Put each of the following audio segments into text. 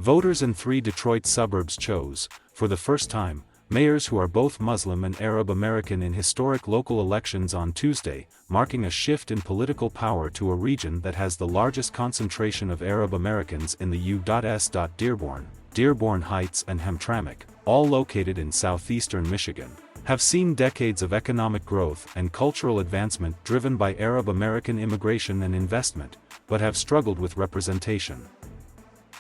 Voters in 3 Detroit suburbs chose, for the first time, mayors who are both Muslim and Arab American in historic local elections on Tuesday, marking a shift in political power to a region that has the largest concentration of Arab Americans in the U.S.Dearborn, Dearborn Heights and Hamtramck, all located in southeastern Michigan, have seen decades of economic growth and cultural advancement driven by Arab American immigration and investment, but have struggled with representation.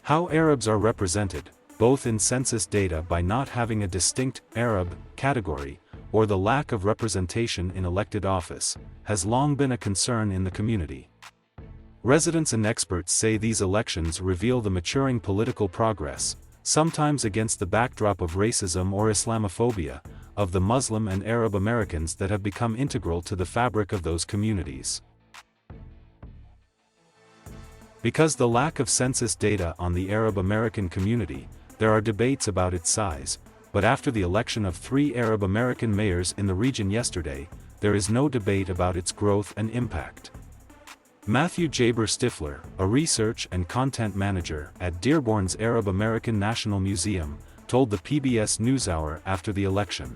How Arabs are represented, both in census data by not having a distinct Arab category, or the lack of representation in elected office, has long been a concern in the community. Residents and experts say these elections reveal the maturing political progress, sometimes against the backdrop of racism or Islamophobia, of the Muslim and Arab Americans that have become integral to the fabric of those communities. Because the lack of census data on the Arab American community, there are debates about its size, but after the election of 3 Arab American mayors in the region yesterday, there is no debate about its growth and impact. Matthew Jaber Stifler, a research and content manager at Dearborn's Arab American National Museum, told the PBS NewsHour after the election.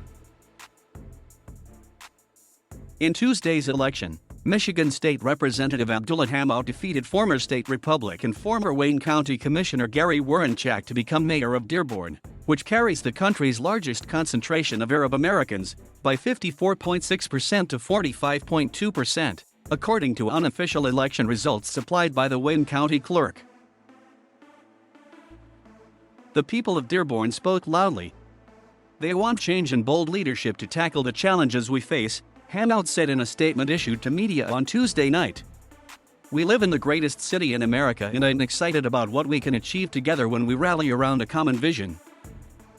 In Tuesday's election, Michigan State Representative Abdullah Hammoud defeated former state Republican former Wayne County Commissioner Gary Woronchak to become mayor of Dearborn, which carries the country's largest concentration of Arab Americans, by 54.6% to 45.2%, according to unofficial election results supplied by the Wayne County Clerk. The people of Dearborn spoke loudly. They want change and bold leadership to tackle the challenges we face, Hammoud said in a statement issued to media on Tuesday night. We live in the greatest city in America and I'm excited about what we can achieve together when we rally around a common vision.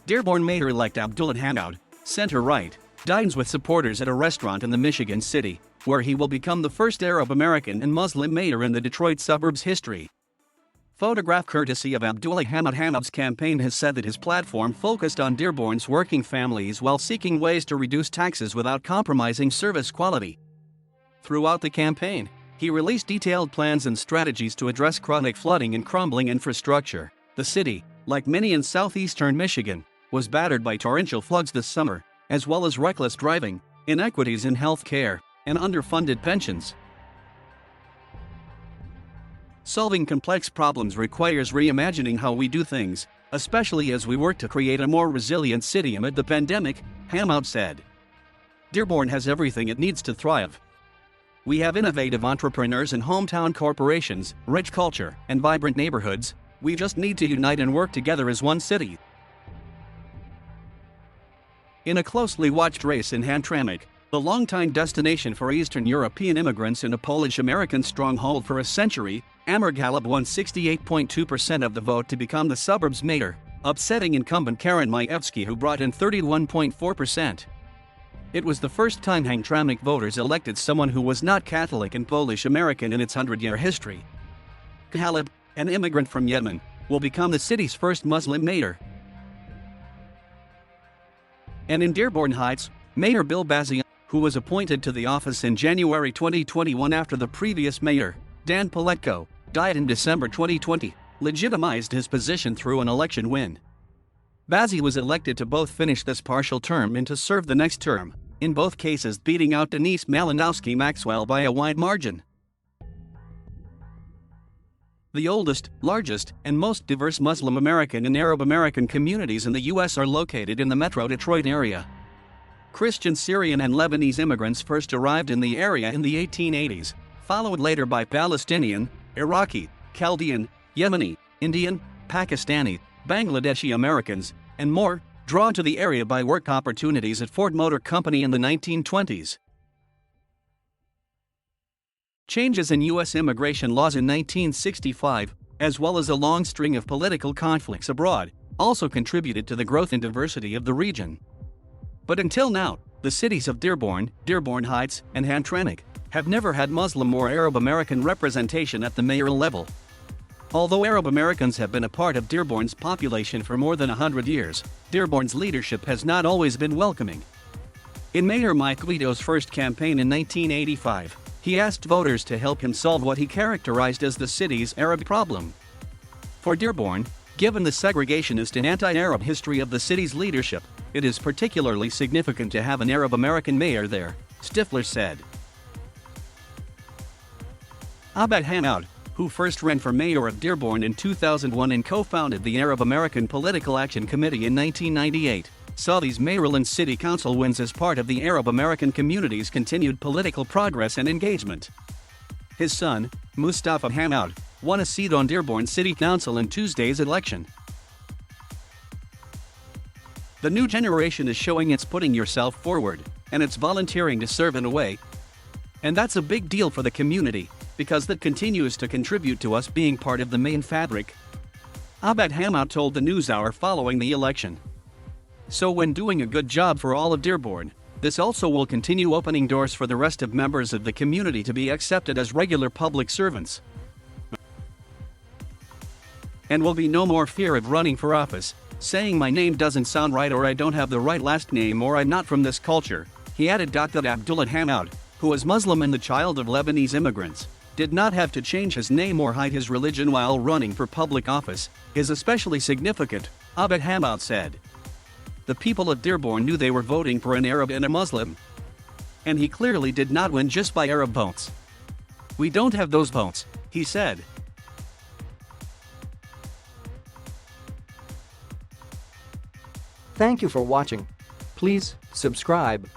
Dearborn Mayor-elect Abdullah Hammoud, center-right, dines with supporters at a restaurant in the Michigan city, where he will become the first Arab American and Muslim mayor in the Detroit suburbs history. Photograph courtesy of Abdullah Hammoud. Hammoud's campaign has said that his platform focused on Dearborn's working families while seeking ways to reduce taxes without compromising service quality. Throughout the campaign, he released detailed plans and strategies to address chronic flooding and crumbling infrastructure. The city, like many in southeastern Michigan, was battered by torrential floods this summer, as well as reckless driving, inequities in health care, and underfunded pensions. Solving complex problems requires reimagining how we do things, especially as we work to create a more resilient city amid the pandemic, Hammoud said. Dearborn has everything it needs to thrive. We have innovative entrepreneurs and hometown corporations, rich culture, and vibrant neighborhoods. We just need to unite and work together as one city. In a closely watched race in Hamtramck, the longtime destination for Eastern European immigrants and a Polish-American stronghold for a century, Hamtramck won 68.2% of the vote to become the suburb's mayor, upsetting incumbent Karen Majewski, who brought in 31.4%. It was the first time Hamtramck voters elected someone who was not Catholic and Polish-American in its 100-year history. Halib, an immigrant from Yemen, will become the city's first Muslim mayor. And in Dearborn Heights, Mayor Bill Bazzi, who was appointed to the office in January 2021 after the previous mayor, Dan Paletko, died in December 2020, legitimized his position through an election win. Bazzi was elected to both finish this partial term and to serve the next term, in both cases beating out Denise Malinowski Maxwell by a wide margin. The oldest, largest, and most diverse Muslim American and Arab American communities in the U.S. are located in the metro Detroit area. Christian, Syrian, and Lebanese immigrants first arrived in the area in the 1880s, followed later by Palestinian, Iraqi, Chaldean, Yemeni, Indian, Pakistani, Bangladeshi Americans, and more, drawn to the area by work opportunities at Ford Motor Company in the 1920s. Changes in U.S. immigration laws in 1965, as well as a long string of political conflicts abroad, also contributed to the growth and diversity of the region. But until now, the cities of Dearborn, Dearborn Heights, and Hamtramck have never had Muslim or Arab American representation at the mayoral level. Although Arab Americans have been a part of Dearborn's population for more than 100 years, Dearborn's leadership has not always been welcoming. In Mayor Mike Guido's first campaign in 1985, he asked voters to help him solve what he characterized as the city's Arab problem. For Dearborn, Given the segregationist and anti-Arab history of the city's leadership, it is particularly significant to have an Arab American mayor there, Stifler said. Abed Hammoud, who first ran for mayor of Dearborn in 2001 and co-founded the Arab American Political Action Committee in 1998, saw these mayoral city council wins as part of the Arab American community's continued political progress and engagement. His son, Mustafa Hammoud, won a seat on Dearborn City Council in Tuesday's election. The new generation is showing it's putting yourself forward, and it's volunteering to serve in a way. And that's a big deal for the community, because that continues to contribute to us being part of the main fabric. Abed Hammoud told the NewsHour following the election. So when doing a good job for all of Dearborn, this also will continue opening doors for the rest of members of the community to be accepted as regular public servants. And will be no more fear of running for office, saying my name doesn't sound right or I don't have the right last name or I'm not from this culture, he added. Dr. Abdullah Hammoud, who is Muslim and the child of Lebanese immigrants, did not have to change his name or hide his religion while running for public office, is especially significant, Abed Hammoud said. The people of Dearborn knew they were voting for an Arab and a Muslim. And he clearly did not win just by Arab votes. We don't have those votes, he said. Thank you for watching. Please subscribe.